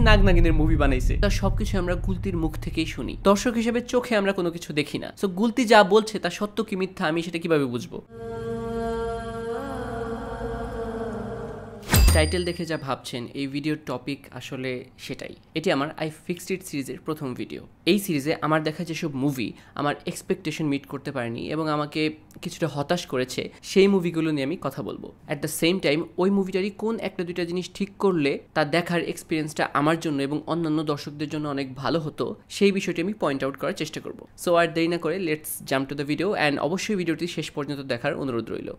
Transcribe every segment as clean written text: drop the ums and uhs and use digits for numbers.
নাগনাগিনের movie বানাইছে, তার সবকিছু আমরা গুলতির মুখ থেকেই শুনি। দর্শক হিসেবে চোখে আমরা কোনো কিছু দেখি না। সো গুলতি যা বলছে তা সত্য কি মিথ্যা আমি সেটা কিভাবে বুঝবো? টাইটেল দেখে যা ভাবছেন এই ভিডিওর টপিক আসলে সেটাই। এটি আমার আই ফিক্সড ইট সিরিজের প্রথম ভিডিও। এই সিরিজে আমার দেখা যেসব মুভি আমার এক্সপেকটেশন মিট করতে পারেনি এবং আমাকে কিছুটা হতাশ করেছে, সেই মুভিগুলো নিয়ে আমি কথা বলবো। অ্যাট দ্য সেম টাইম ওই মুভিটারই কোন একটা দুইটা জিনিস ঠিক করলে তা দেখার এক্সপিরিয়েন্সটা আমার জন্য এবং অন্যান্য দর্শকদের জন্য অনেক ভালো হতো, সেই বিষয়টি আমি পয়েন্ট আউট করার চেষ্টা করব। সো আর দেরি না করে let's jump to the video and অবশ্যই ভিডিওটি শেষ পর্যন্ত দেখার অনুরোধ রইল।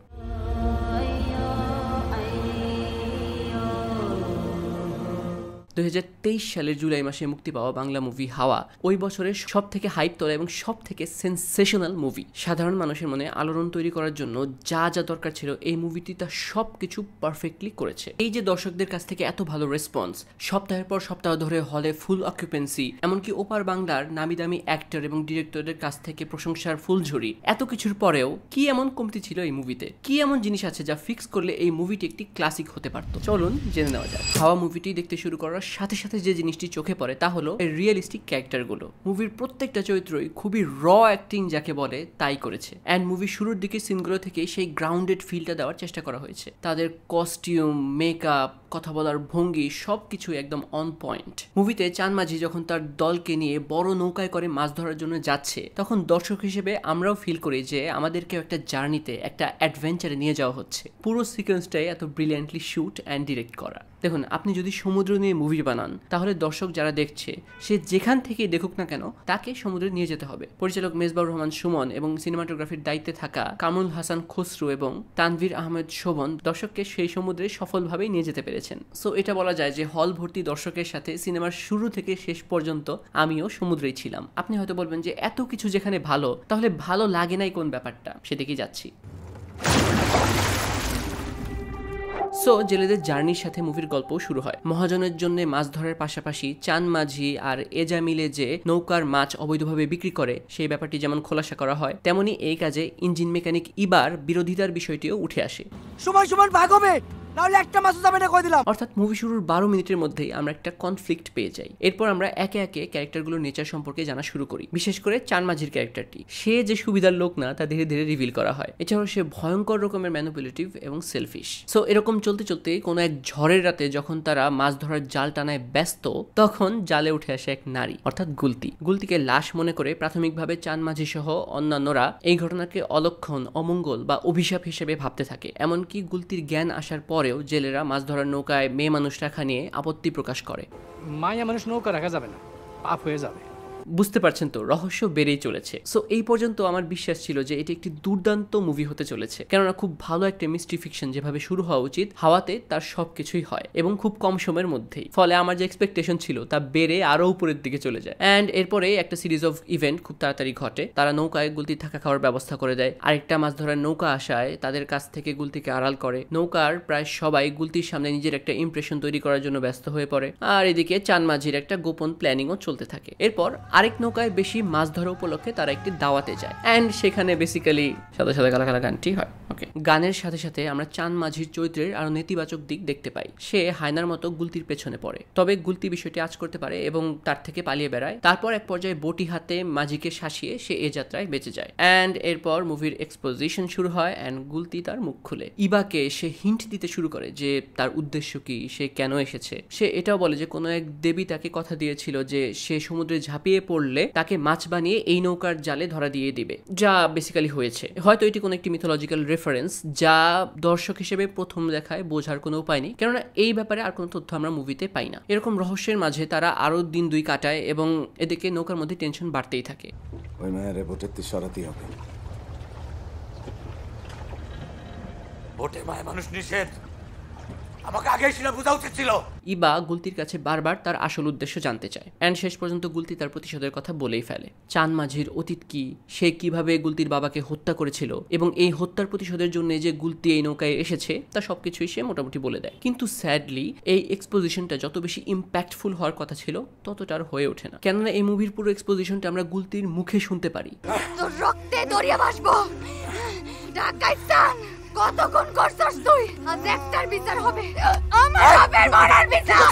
2023 সালের জুলাই মাসে মুক্তি পাওয়া বাংলা মুভি হাওয়া ওই বছরের সব থেকে হাইপ তোলা এবং সব থেকে সেন্সেশনাল মুভি। সাধারণ মানুষের মনে আলোড়ন তৈরি করার জন্য যা যা দরকার ছিল এই মুভিটি তা সব কিছু পারফেক্টলি করেছে। এই যে দর্শকদের কাছ থেকে এত ভালো রেসপন্স, সপ্তাহের পর সপ্তাহ ধরে হলে ফুল অকুপেন্সি, এমনকি ওপার বাংলার নামি দামি অ্যাক্টর এবং ডিরেক্টরদের কাছ থেকে প্রশংসার ফুলঝুরি, এত কিছুর পরেও কি এমন কমতি ছিল এই মুভিতে? কি এমন জিনিস আছে যা ফিক্স করলে এই মুভিটি একটি ক্লাসিক হতে পারত? চলুন জেনে নেওয়া যাক। হাওয়া মুভিটি দেখতে শুরু করার সাথে সাথে যে জিনিসটি চোখে পড়ে তা হলো এই রিয়েলিস্টিক ক্যারেক্টারগুলো। মুভির প্রত্যেকটা চরিত্রই খুবই র অ্যাক্টিং যাকে বলে তাই করেছে। অ্যান্ড মুভির শুরুর দিকে সিনগুলো থেকে সেই গ্রাউন্ডেড ফিলটা দেওয়ার চেষ্টা করা হয়েছে। তাদের কস্টিউম, মেকআপ, কথা বলার ভঙ্গি সবকিছু একদম অন পয়েন্ট। মুভিতে চান মাঝি যখন তার দলকে নিয়ে বড় নৌকায় করে মাছ ধরার জন্য যাচ্ছে, তখন দর্শক হিসেবে আমরাও ফিল করি যে আমাদেরকে একটা জার্নিতে, একটা অ্যাডভেঞ্চারে নিয়ে যাওয়া হচ্ছে। পুরো সিকোয়েন্সটাই এত ব্রিলিয়ান্টলি শুট অ্যান্ড ডিরেক্ট করা। দেখুন, আপনি যদি সমুদ্র নিয়ে মুভি বানান তাহলে দর্শক যারা দেখছে সে যেখান থেকেই দেখুক না কেন তাকে সমুদ্রে নিয়ে যেতে হবে। পরিচালক মেজবাউর রহমান সুমন এবং সিনেমাটোগ্রাফির দায়িত্বে থাকা কামরুল হাসান খসরু এবং তানভীর আহমেদ শোভন দর্শককে সেই সমুদ্রে সফলভাবেই নিয়ে যেতে পেরেছেন। সো এটা বলা যায় যে হল ভর্তি দর্শকের সাথে সিনেমার শুরু থেকে শেষ পর্যন্ত আমিও সমুদ্রেই ছিলাম। আপনি হয়তো বলবেন যে এত কিছু যেখানে ভালো, তাহলে ভালো লাগে নাই কোন ব্যাপারটা? সেদিকেই যাচ্ছি। সো জেলেদের জার্নির সাথে মুভির গল্প শুরু হয়। মহাজনের জন্য মাছ ধরার পাশাপাশি চান মাঝি আর এজা মিলে যে নৌকার মাছ অবৈধভাবে বিক্রি করে সেই ব্যাপারটি যেমন খোলাসা করা হয়, তেমনি এই কাজে ইঞ্জিন মেকানিক ইবার বিরোধিতার বিষয়টিও উঠে আসে। সময় সমান ভাগ হবে, নাহলে একটা মাছও যাবে না কই দিলাম। অর্থাৎ মুভি শুরুর 12 মিনিটের মধ্যেই আমরা একটা কনফ্লিক্ট পেয়ে যাই। এরপর আমরা একে একে ক্যারেক্টারগুলোর নেচার সম্পর্কে জানা শুরু করি। বিশেষ করে চান মাঝির ক্যারেক্টারটি, সে যে সুবিধার লোক না তা ধীরে ধীরে রিভিল করা হয়। এছাড়াও সে ভয়ঙ্কর রকমের ম্যানিপুলেটিভ এবং সেলফিশ। সো এরকম চলতে চলতে কোনো এক ঝড়ের রাতে যখন তারা মাছ ধরার জাল টানায় ব্যস্ত, তখন জালে উঠে আসে এক নারী, অর্থাৎ গুলতি। গুলতিকে লাশ মনে করে প্রাথমিকভাবে চান মাঝি সহ অন্যান্যরা এই ঘটনাকে অলক্ষণ, অমঙ্গল বা অভিশাপ হিসেবে ভাবতে থাকে। এমনকি গুলতির জ্ঞান আসার পরেও জেলেরা মাছ ধরার নৌকায় মেয়ে মানুষ রাখা নিয়ে আপত্তি প্রকাশ করে। মায়া মানুষ নৌকা রাখা যাবে না, পাপ হয়ে যাবে। বুঝতে পারছেন তো, রহস্য বেড়েই চলেছে। সো এই পর্যন্ত আমার বিশ্বাস ছিল যে এটি একটি দুর্দান্ত মুভি হতে চলেছে, কেননা খুব ভালো একটা মিস্ট্রি ফিকশন যেভাবে শুরু হওয়া উচিত হাওয়াতে তার সবকিছুই হয় এবং খুব কম সময়ের মধ্যেই। ফলে আমার যে এক্সপেকটেশন ছিল তা বেড়ে আরো উপরের দিকে চলে যায়। অ্যান্ড এরপরে একটা সিরিজ অফ ইভেন্ট খুব তাড়াতাড়ি ঘটে। তারা নৌকায় গুলতির থাকা খাওয়ার ব্যবস্থা করে দেয়। আরেকটা মাছ ধরার নৌকা আসায় তাদের কাছ থেকে গুলতিকে আড়াল করে। নৌকার প্রায় সবাই গুলতির সামনে নিজের একটা ইমপ্রেশন তৈরি করার জন্য ব্যস্ত হয়ে পড়ে। আর এদিকে চান মাঝির একটা গোপন প্ল্যানিংও চলতে থাকে। এরপর আরেক নৌকায় বেশি মাছ ধরা উপলক্ষে তারা একটি দাওয়াতে যায় অ্যান্ড সেখানে বেসিক্যালি সাদা সাদা কালা কালা গানটি হয়। ওকে, গানের সাথে সাথে আমরা চান মাঝির চরিত্রের আরো নেতিবাচক দিক দেখতে পাই। সে হায়নার মতো গুলতির পেছনে পড়ে, তবে গুলতি বিষয়টি আঁচ করতে পারে এবং তার থেকে পালিয়ে বেড়ায়। তারপর এক পর্যায়ে বটি হাতে মাঝিকে শাসিয়ে সে এ যাত্রায় বেঁচে যায়। অ্যান্ড এরপর মুভির এক্সপোজিশন শুরু হয় অ্যান্ড গুলতি তার মুখ খুলে ইবাকে সে হিন্ট দিতে শুরু করে যে তার উদ্দেশ্য কি, সে কেন এসেছে। সে এটাও বলে যে কোনো এক দেবী তাকে কথা দিয়েছিল যে সে সমুদ্রে ঝাঁপিয়ে পড়লে তাকে মাছ বানিয়ে এই নৌকার জালে ধরা দিয়ে দিবে, যা বেসিক্যালি হয়েছে। হয়তো এটি কোনো একটি মিথোলজিক্যাল রেফারেন্স যা দর্শক হিসেবে প্রথম দেখায় বোঝার কোনো উপায় নেই, কেননা এই ব্যাপারে আর কোনো তথ্য আমরা মুভিতে পাই না। এরকম রহস্যের মাঝে তারা আরো দিন দুই কাটায় এবং এদিকে নৌকার মধ্যে টেনশন বাড়তেই থাকে। ওই মায়ের ভোটের সরাতেই হবে। ভোটে মায়া মানুষ নিষেধ, আমাকে আগেই সেটা বোঝা উচিত ছিল। ইবা গুলতির কাছে বারবার তার আসল উদ্দেশ্য জানতে চায় অ্যান্ড শেষ পর্যন্ত গুলতি তার প্রতিশোধের কথা বলেই ফেলে। চান মাঝির অতীত কি, সে কিভাবে গুলতির বাবাকে হত্যা করেছিল এবং এই হত্যার প্রতিশোধের জন্য যে গুলতি এই নৌকায় এসেছে তা সবকিছুই সে মোটামুটি বলে দেয়। কিন্তু স্যাডলি এই এক্সপোজিশনটা যত বেশি ইম্প্যাক্টফুল হওয়ার কথা ছিল ততটা আর হয়ে ওঠে না, কেননা এই মুভির পুরো এক্সপোজিশনটা আমরা গুলতির মুখে শুনতে পারি। রক্তে দরিয়া ভাসবো, ঢাকায় চান কত খুন করছস তুই? আজ একটার বিচার হবে, আমার বাপের মরার বিচার।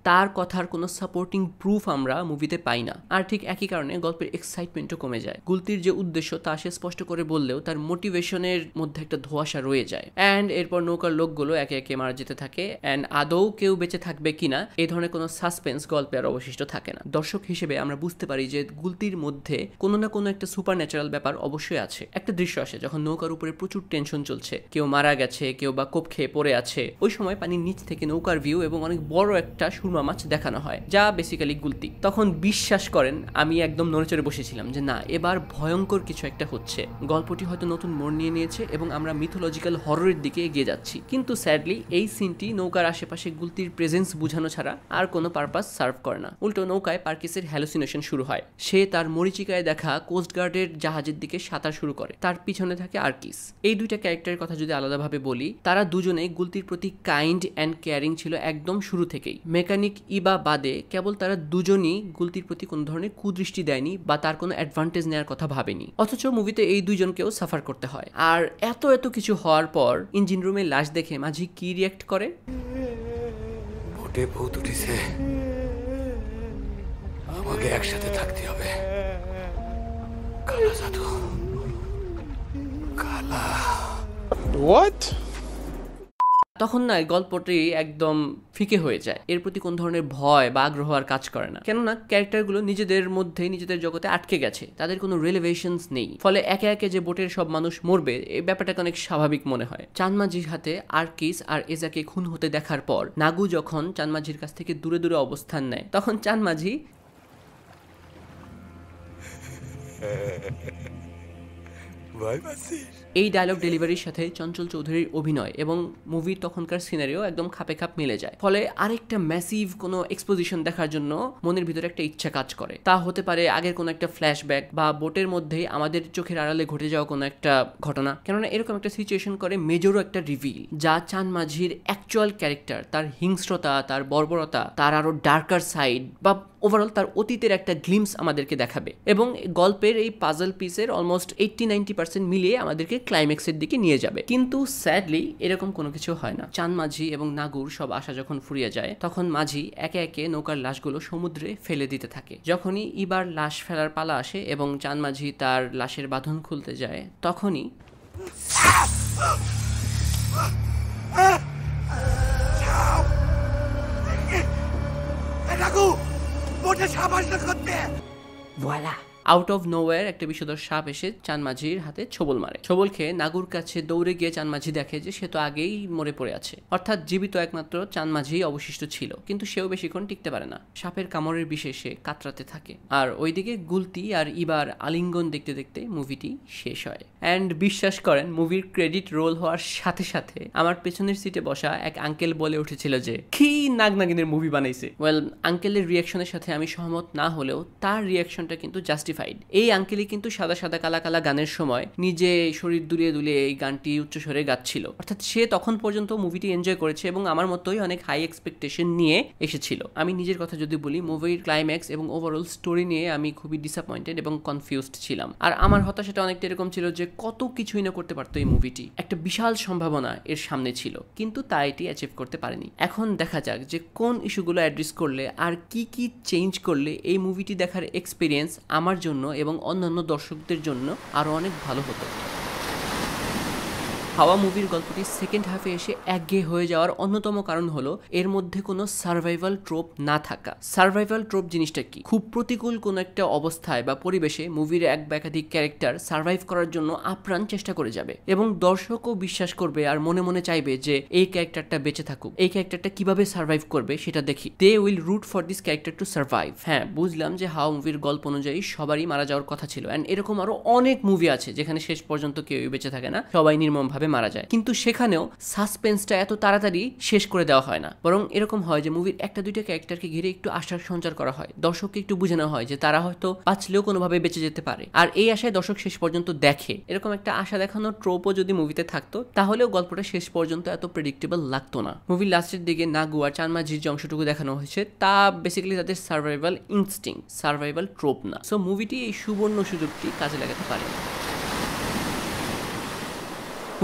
তার কথার কোনো সাপোর্টিং প্রুফ আমরা মুভিতে পাই না। আর ঠিক একই কারণে গল্পের এক্সাইটমেন্টও কমে যায়। গুলতির যে উদ্দেশ্য তা সে স্পষ্ট করে বললেও তার মোটিভেশনের মধ্যে একটা ধোঁয়াশা রয়ে যায়। অ্যান্ড এরপর নৌকার লোকগুলো একে একে মারা যেতে থাকে। অ্যান্ড আদৌ কেউ বেঁচে থাকবে কিনা এই ধরনের কোনো সাসপেন্স গল্পে আর অবশিষ্ট থাকে না। দর্শক হিসেবে আমরা বুঝতে পারি যে গুলতির মধ্যে কোনো না কোনো একটা সুপার ন্যাচারাল ব্যাপার অবশ্যই আছে। একটা দৃশ্য আসে যখন নৌকার উপরে প্রচুর টেনশন চলছে, কেউ মারা গেছে, কেউ বা কোপ খেয়ে পড়ে আছে। ওই সময় পানির নিচ থেকে নৌকার ভিউ এবং অনেক বড় একটা সুরমা মাছ দেখানো হয়, যা বেসিক্যালি গুলতি। তখন বিশ্বাস করেন আমি একদম নড়েচড়ে বসেছিলাম যে না, এবার ভয়ঙ্কর কিছু একটা হচ্ছে। গল্পটি হয়তো নতুন মোড় নিয়ে নিয়েছে এবং আমরা মিথোলজিক্যাল হররের দিকে এগিয়ে যাচ্ছি। কিন্তু স্যাডলি এই সিনটি নৌকার আশেপাশে গুলতির প্রেজেন্স বোঝানো ছাড়া আর কোনো পারপাস সার্ভ করে না। উল্টো নৌকায় পার্কিসের হ্যালুসিনেশন শুরু হয়। সে তার মরিচিকায় দেখা কোস্টগার্ডের জাহাজের দিকে সাঁতার শুরু করে। তার পিছনে থাকে আর্কিস। এই দুইটা ক্যারেক্টারের কথা যদি আলাদাভাবে বলি, তারা দুজনেই গুলতির প্রতি কাইন্ড অ্যান্ড কেয়ারিং ছিল একদম শুরু থেকেই। মেকানিক ইবা বাদে কেবল তারা দুজনই গুলতির প্রতি কোনো ধরনের কুদৃষ্টি দেয়নি বা তার কোনো অ্যাডভান্টেজ নেওয়ার কথা ভাবেনি। অথচ মুভিতে এই দুইজনকেও সাফার করতে হয়। আর এত কিছু হওয়ার পর ইঞ্জিন রুমে লাশ দেখে মাঝি কি রিয়াক্ট করে? বোটে ভূত উঠিছে, আমাকে একসাথে থাকতে হবে। কালা জাদু, কালা। What? তখন না গল্পটি একদম ফিকে হয়ে যায়। এর প্রতি কোন ধরনের ভয় বা আগ্রহ আর কাজ করে না, কেননা ক্যারেক্টারগুলো নিজেদের মধ্যে নিজেদের জগতে আটকে গেছে, তাদের কোনো রিলেভেশনস নেই। ফলে একে একে যে বোটের সব মানুষ মরবে এই ব্যাপারটাকে অনেক স্বাভাবিক মনে হয়। চানমাঝির হাতে আর্কিস আর এজাকে খুন হতে দেখার পর নাগু যখন চানমাঝির কাছ থেকে দূরে দূরে অবস্থান নেয়, তখন চানমাঝি এই ডায়লগ ডেলিভারির সাথে চঞ্চল চৌধুরীর অভিনয় এবং মুভির তখনকার সিনারিও একদম খাপে খাপ মিলে যায়। ফলে আরেকটা ম্যাসিভ কোনো এক্সপোজিশন দেখার জন্য মনের ভিতরে একটা ইচ্ছা কাজ করে। তা হতে পারে আগের কোনো একটা ফ্ল্যাশব্যাক বা বোটের মধ্যেই আমাদের চোখের আড়ালে ঘটে যাওয়া কোনো একটা ঘটনা। কেননা এরকম একটা সিচুয়েশন করে মেজরও একটা রিভিল, যা চানমাঝির অ্যাকচুয়াল ক্যারেক্টার, তার হিংস্রতা, তার বর্বরতা, তার আরো ডার্কার সাইড বা ওভারঅল তার অতীতের একটা গ্লিমস আমাদেরকে দেখাবে। এবং গল্পের এই পাজল পিসের অলমোস্ট 80-90% মিলিয়ে আমাদেরকে ক্লাইম্যাক্সের দিকে নিয়ে যাবে। কিন্তু স্যাডলি এরকম কোনো কিছু হয় না। চানমাঝি এবং নাগুর সব আশা যখন ফুরিয়ে যায়, তখন মাঝি একে একে নৌকার লাশগুলো সমুদ্রে ফেলে দিতে থাকে। যখনই ইবার লাশ ফেলার পালা আসে এবং চানমাঝি তার লাশের বাঁধন খুলতে যায়, তখনই আউট অফ নোওয়্যার একটা বিষধর সাপ এসে চানমাঝির হাতে ছোবল মারে। ছোবল খেয়ে নাগুর কাছে দৌড়ে গিয়ে চানমাঝি দেখে যে সে তো আগেই মরে পড়ে আছে, অর্থাৎ জীবিত একমাত্র চানমাঝি অবশিষ্ট ছিল। কিন্তু সেও বেশিক্ষণ টিকতে পারে না, সাপের কামড়ের বিষে কাতরাতে থাকে। আর ওইদিকে গুলতি আর ইবার আলিঙ্গন দেখতে দেখতে মুভিটি শেষ হয়। অ্যান্ড বিশ্বাস করেন, মুভির ক্রেডিট রোল হওয়ার সাথে সাথে আমার পেছনের সিটে বসা এক আঙ্কেল বলে উঠেছিল যে কি নাগনাগিনের মুভি বানাইছে। ওয়েল, আঙ্কেলের রিয়াকশনের সাথে আমি সহমত না হলেও তার রিয়াকশনটা কিন্তু জাস্টিফাইড। এই আঙ্কেলই কিন্তু সাদা সাদা কালা কালা গানের সময় নিজে শরীর দুলিয়ে দুলিয়ে এই গানটি উচ্চস্বরে গাচ্ছিল। অর্থাৎ সে তখন পর্যন্ত মুভিটি এনজয় করেছে এবং আমার মতোই অনেক হাই এক্সপেকটেশন নিয়ে এসেছিল। আমি নিজের কথা যদি বলি, মুভির ক্লাইম্যাক্স এবং ওভারঅল স্টোরি নিয়ে আমি খুবই ডিসঅ্যাপয়েন্টেড এবং কনফিউজড ছিলাম। আর আমার হতাশাটা অনেকটা এরকম ছিল যে কত কিছুই না করতে পারতো এই মুভিটি। একটা বিশাল সম্ভাবনা এর সামনে ছিল, কিন্তু তা এটি অ্যাচিভ করতে পারেনি। এখন দেখা যাক যে কোন ইস্যুগুলো অ্যাড্রেস করলে আর কি কি চেঞ্জ করলে এই মুভিটি দেখার এক্সপিরিয়েন্স আমার জন্য এবং অন্যান্য দর্শকদের জন্য আরো অনেক ভালো হতো। হাওয়া মুভির গল্পটি সেকেন্ড হাফে এসে একঘেয়ে হয়ে যাওয়ার অন্যতম কারণ হলো এর মধ্যে কোনো সার্ভাইভাল ট্রোপ না থাকা। সার্ভাইভাল ট্রোপ জিনিসটা কি? খুব প্রতিকূল কোনো একটা অবস্থায় বা পরিবেশে মুভির এক বা একাধিক ক্যারেক্টার সার্ভাইভ করার জন্য আপ্রাণ চেষ্টা করে যাবে এবং দর্শকও বিশ্বাস করবে আর মনে মনে চাইবে যে এই ক্যারেক্টারটা বেঁচে থাকুক, এই ক্যারেক্টারটা কিভাবে সার্ভাইভ করবে সেটা দেখি। They will root for this character to survive. হ্যাঁ, বুঝলাম যে হাওয়া মুভির গল্প অনুযায়ী সবারই মারা যাওয়ার কথা ছিল, অ্যান্ড এরকম আরো অনেক মুভি আছে যেখানে শেষ পর্যন্ত কেউই বেঁচে থাকে না, সবাই নির্মমভাবে মারা যায়। কিন্তু সেখানেও সাসপেন্সটা এত তাড়াতাড়ি শেষ করে দেওয়া হয় না, বরং এরকম হয় যে মুভির একটা দুইটা ক্যারেক্টারকে ঘিরে একটু আশার সঞ্চার করা হয়, দর্শককে একটু বোঝানো হয় যে তারা হয়তো বাঁচলেও কোনোভাবে বেঁচে যেতে পারে। আর এই আশায় দর্শক শেষ পর্যন্ত দেখে। এরকম একটা আশা দেখানোর ট্রোপও যদি মুভিতে থাকতো তাহলেও গল্পটা শেষ পর্যন্ত এত প্রেডিক্টেবল লাগতো না। মুভির লাস্টের দিকে নাগু আর চানমাঝির যে অংশটুকু দেখানো হয়েছে তা বেসিক্যালি তাদের সার্ভাইভাল ইনস্টিংক্ট, সার্ভাইভাল ট্রোপ না। সো মুভিটি এই সুবর্ণ সুযোগটি কাজে লাগাতে পারে।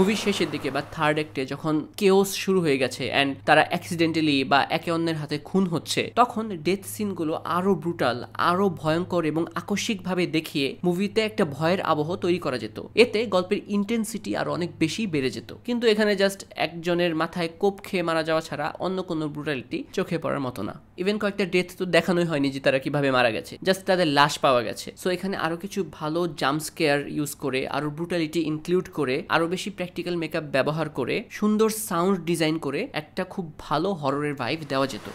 মুভির শেষের দিকে বা থার্ড অ্যাক্টে যখন কেওস শুরু হয়ে গেছে অ্যান্ড তারা অ্যাক্সিডেন্টালি বা একে অন্যের হাতে খুন হচ্ছে, তখন ডেথ সিনগুলো আরো ব্রুটাল, আরো ভয়ঙ্কর এবং আকস্মিকভাবে দেখিয়ে মুভিতে একটা ভয়ের আবহ তৈরি করা যেত। এতে গল্পের ইন্টেন্সিটি আরো অনেক বেশি বেড়ে যেত। কিন্তু এখানে জাস্ট একজনের মাথায় কোপ খেয়ে মারা যাওয়া ছাড়া অন্য কোনো ব্রুটালিটি চোখে পড়ার মতো না। ইভেন কয়েকটা ডেথ তো দেখানোই হয়নি যে তারা কিভাবে মারা গেছে, জাস্ট তাদের লাশ পাওয়া গেছে। সো এখানে আরো কিছু ভালো জাম্প স্কেয়ার ইউজ করে, আরো ব্রুটালিটি ইনক্লুড করে, আরো বেশি প্র্যাকটিক্যাল মেকআপ ব্যবহার করে, সুন্দর সাউন্ড ডিজাইন করে একটা খুব ভালো হররের ভাইব দেওয়া যেত।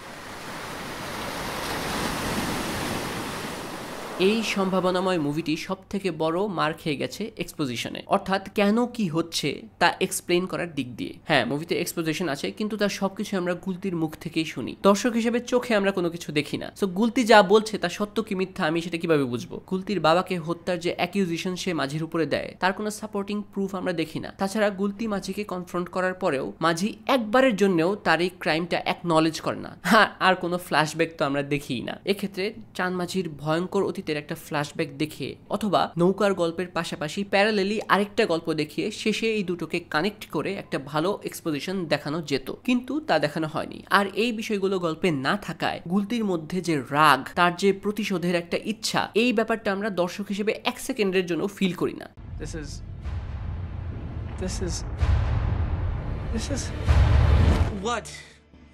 এই সম্ভাবনাময় মুভিটি সব থেকে বড় মার খেয়ে গেছে এক্সপোজিশনে, অর্থাৎ কেন কি হচ্ছে তা এক্সপ্লেইন করার দিক দিয়ে। হ্যাঁ, মুভিতে এক্সপোজিশন আছে, কিন্তু তার সবকিছু আমরা গুলতির মুখ থেকেই শুনি। দর্শক হিসেবে চোখে আমরা কোনো কিছু দেখি না। সো গুলতি যা বলছে তা সত্য কি মিথ্যা আমি সেটা কিভাবে বুঝবো? গুলতির বাবাকে হত্যার যে অ্যাকিউজিশন সে মাঝির উপরে দেয়, তার কোনো সাপোর্টিং প্রুফ আমরা দেখি না। তাছাড়া গুলতি মাঝিকে কনফ্রন্ট করার পরেও মাঝি একবারের জন্যও তার এই ক্রাইমটা অ্যাকনলেজ করে না। হ্যাঁ, আর কোনো ফ্ল্যাশব্যাক তো আমরা দেখিই না। এক্ষেত্রে চাঁদ মাঝির ভয়ঙ্কর অতীতের একটা ফ্ল্যাশব্যাক দেখিয়ে অথবা নৌকার গল্পের পাশাপাশি প্যারালেলি আরেকটা গল্প দেখিয়ে শেষে এই দুটোকে কানেক্ট করে একটা ভালো এক্সপোজিশন দেখানো যেত, কিন্তু তা দেখানো হয়নি। আর এই বিষয়গুলো গল্পে না থাকায় গুলতির মধ্যে যে রাগ, তার যে প্রতিশোধের একটা ইচ্ছা, এই ব্যাপারটা আমরা দর্শক হিসেবে এক সেকেন্ডের জন্য ফিল করি না।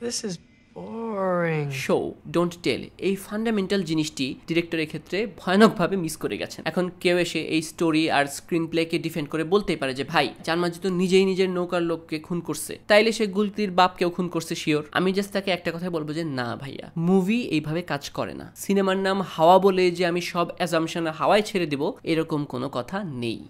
This is boring. So don't tell, এই ফান্ডামেন্টাল জিনিসটি ডিরেক্টরের ক্ষেত্রে ভয়ানকভাবে মিস করে গেছেন। এখন কেউ এসে এই স্টোরি আর স্ক্রিন প্লেকে ডিফেন্ড করে বলতেই পারে যে ভাই, চাঁদ মাঝি তো নিজেই নিজের নৌকার লোককে খুন করছে, তাইলে সে গুলতির বাপকেও খুন করছে শিওর। আমি জাস্ট তাকে একটা কথা বলবো যে না ভাইয়া, মুভি এইভাবে কাজ করে না। সিনেমার নাম হাওয়া বলে যে আমি সব অ্যাজাম্পশন হাওয়ায় ছেড়ে দিব, এরকম কোনো কথা নেই।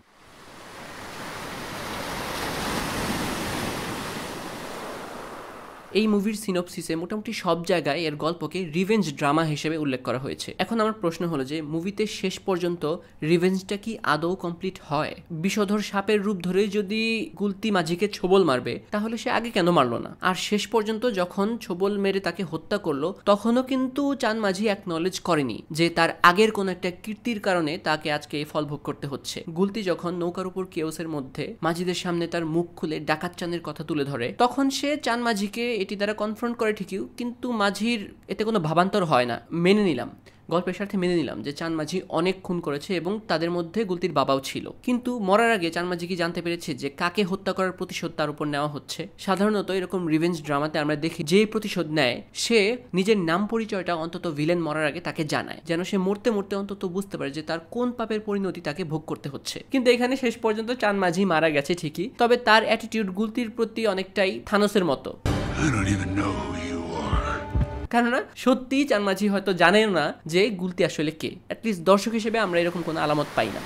এই মুভির সিনপসিসে মোটামুটি সব জায়গায় এর গল্পকে রিভেঞ্জ ড্রামা হিসেবে উল্লেখ করা হয়েছে। এখন আমার প্রশ্ন হলো যে মুভিতে শেষ পর্যন্ত রিভেঞ্জটা কি আদৌ কমপ্লিট হয়? বিষধর সাপের রূপ ধরে যদি গুলতি মাঝিকে ছোবল মারবে, তাহলে সে আগে কেন মারলো না? আর শেষ পর্যন্ত যখন ছোবল মেরে তাকে হত্যা করলো, তখনও কিন্তু চাঁদ মাঝি অ্যাকনলেজ করেনি যে তার আগের কোন একটা কীর্তির কারণে তাকে আজকে এই ফল ভোগ করতে হচ্ছে। গুলতি যখন নৌকার উপর কেওসের মধ্যে মাঝিদের সামনে তার মুখ খুলে ডাকাত চাঁদের কথা তুলে ধরে, তখন সে চাঁদ মাঝিকে এটি দ্বারা কনফ্রন্ট করে ঠিকই, কিন্তু মাঝির এতে কোনো ভাবান্তর হয় না। মেনে নিলাম, গল্পের সাথে মেনে নিলাম যে চাঁদ মাঝি অনেক খুন করেছে এবং তাদের মধ্যে গুলতির বাবাও ছিল, কিন্তু মরার আগে চাঁদ মাঝি কি জানতে পেরেছে যে কাকে হত্যা করার প্রতিশোধ তার উপর নেওয়া হচ্ছে? সাধারণত এরকম রিভেঞ্জ ড্রামাতে আমরা দেখি যে প্রতিশোধ নেয় সে নিজের নাম পরিচয়টা অন্তত ভিলেন মরার আগে তাকে জানায়, যেন সে মরতে মরতে অন্তত বুঝতে পারে যে তার কোন পাপের পরিণতি তাকে ভোগ করতে হচ্ছে। কিন্তু এখানে শেষ পর্যন্ত চাঁদ মাঝি মারা গেছে ঠিকই, তবে তার অ্যাটিটিউড গুলতির প্রতি অনেকটাই থানোসের মতো। কেননা সত্যিই চাঁদ মাঝি হয়তো জানেন না যে গুলতি আসলে কে। অ্যাটলিস্ট দর্শক হিসেবে আমরা এরকম কোনো আলামত পাই না।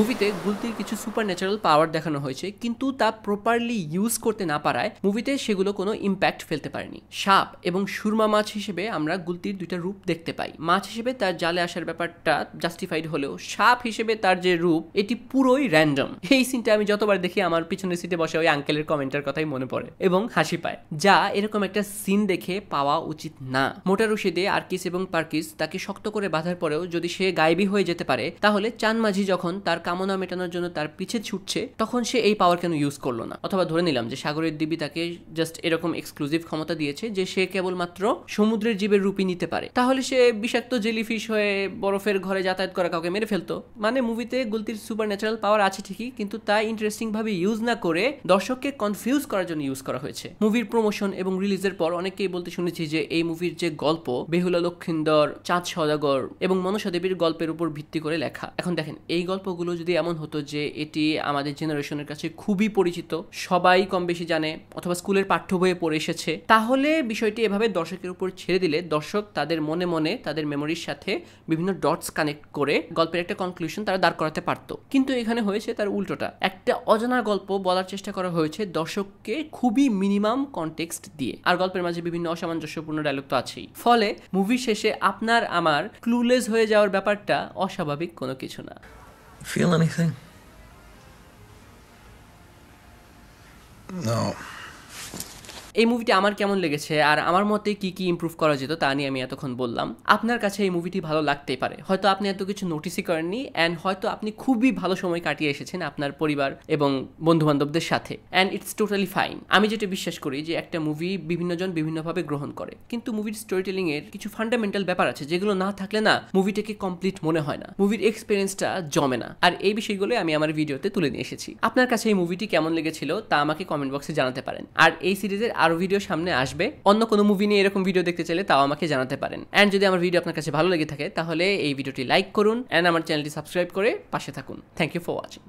মুভিতে গুলতির কিছু সুপার ন্যাচারাল পাওয়ার দেখানো হয়েছে, কিন্তু তা প্রপারলি ইউজ করতে না পারায় মুভিতে সেগুলো কোনো ইম্প্যাক্ট ফেলতে পারেনি। সাপ এবং সুরমা মাছ হিসেবে আমরা গুলতির দুইটা রূপ দেখতে পাই। মাছ হিসেবে তার জালে আসার ব্যাপারটা জাস্টিফাইড হলেও সাপ হিসেবে তার যে রূপ, এটি পুরোই র্যান্ডম। এই সিনটা আমি যতবার দেখি আমার পিছনের সিটে বসে ওই আঙ্কেলের কমেন্টের কথাই মনে পড়ে এবং হাসি পায়, যা এরকম একটা সিন দেখে পাওয়া উচিত না। মোটা রশি দিয়ে আরকিস এবং পারকিস তাকে শক্ত করে বাঁধার পরেও যদি সে গায়েবী হয়ে যেতে পারে, তাহলে চাঁদ মাঝি যখন তার কামনা মেটানোর জন্য তার পিছে ছুটছে, তখন সে এই পাওয়ার কেন ইউজ করলো না? অথবা ধরে নিলাম যে সাগরের দিবি তাকে জাস্ট এরকম এক্সক্লুসিভ ক্ষমতা দিয়েছে যে সে কেবলমাত্র সমুদ্রের জীবের রূপই নিতে পারে, তাহলে সে বিষাক্ত জেলিফিশ হয়ে বরফের ঘরে যাতায়াত করা কাউকে মেরে ফেলতো। মানে মুভিতে গুলতির সুপার ন্যাচারাল পাওয়ার আছে ঠিকই, কিন্তু তা ইন্টারেস্টিং ভাবে ইউজ না করে দর্শককে কনফিউজ করার জন্য ইউজ করা হয়েছে। মুভির প্রমোশন এবং রিলিজের পর অনেকেই বলতে শুনেছি যে এই মুভির যে গল্প বেহুলা লক্ষিন্দর, চাঁদ সওদাগর এবং মনসা দেবীর গল্পের উপর ভিত্তি করে লেখা। এখন দেখেন, এই গল্পগুলো যদি এমন হতো যে এটি আমাদের জেনারেশনের কাছে খুবই পরিচিত, সবাই কম বেশি জানে অথবা স্কুলের পাঠ্য বইয়ে পড়ে এসেছে, তাহলে বিষয়টি এভাবে দর্শকের উপর ছেড়ে দিলে দর্শক তাদের মনে মনে তাদের মেমোরির সাথে বিভিন্ন ডটস কানেক্ট করে গল্পের একটা কনক্লুশন তারা দাঁড় করাতে পারতো। কিন্তু এখানে হয়েছে তার উল্টোটা। একটা অজানা গল্প বলার চেষ্টা করা হয়েছে দর্শককে খুবই মিনিমাম কনটেক্সট দিয়ে, আর গল্পের মাঝে বিভিন্ন অসামঞ্জস্যপূর্ণ ডায়লগ তো আছেই। ফলে মুভি শেষে আপনার আমার ক্লুলেস হয়ে যাওয়ার ব্যাপারটা অস্বাভাবিক কোনো কিছু না। Feel anything? No. এই মুভিটি আমার কেমন লেগেছে আর আমার মতে কি কি ইমপ্রুভ করা যেত তা নিয়ে আমি এতক্ষণ বললাম। আপনার কাছে এই মুভিটি ভালো লাগতেই পারে, হয়তো আপনি এত কিছু নোটিসই করেননি অ্যান্ড হয়তো আপনি খুবই ভালো সময় কাটিয়ে এসেছেন আপনার পরিবার এবং বন্ধু বান্ধবদের সাথে, অ্যান্ড ইটস টোটালি ফাইন। আমি যেটা বিশ্বাস করি যে একটা মুভি বিভিন্নজন বিভিন্নভাবে গ্রহণ করে, কিন্তু মুভির স্টোরি টেলিং এর কিছু ফান্ডামেন্টাল ব্যাপার আছে যেগুলো না থাকলে না মুভিটাকে কমপ্লিট মনে হয় না, মুভির এক্সপিরিয়েন্সটা জমে না। আর এই বিষয়গুলো আমি আমার ভিডিওতে তুলে নিয়ে এসেছি। আপনার কাছে এই মুভিটি কেমন লেগেছিল তা আমাকে কমেন্ট বক্সে জানাতে পারেন। আর এই সিরিজের আরো ভিডিও সামনে আসবে, অন্য কোনো মুভি নিয়ে এরকম ভিডিও দেখতে চাইলে তাও আমাকে জানাতে পারেন। অ্যান্ড যদি আমার ভিডিও আপনার কাছে ভালো লেগে থাকে তাহলে এই ভিডিওটি লাইক করুন অ্যান্ড আমার চ্যানেলটি সাবস্ক্রাইব করে পাশে থাকুন। Thank you for watching.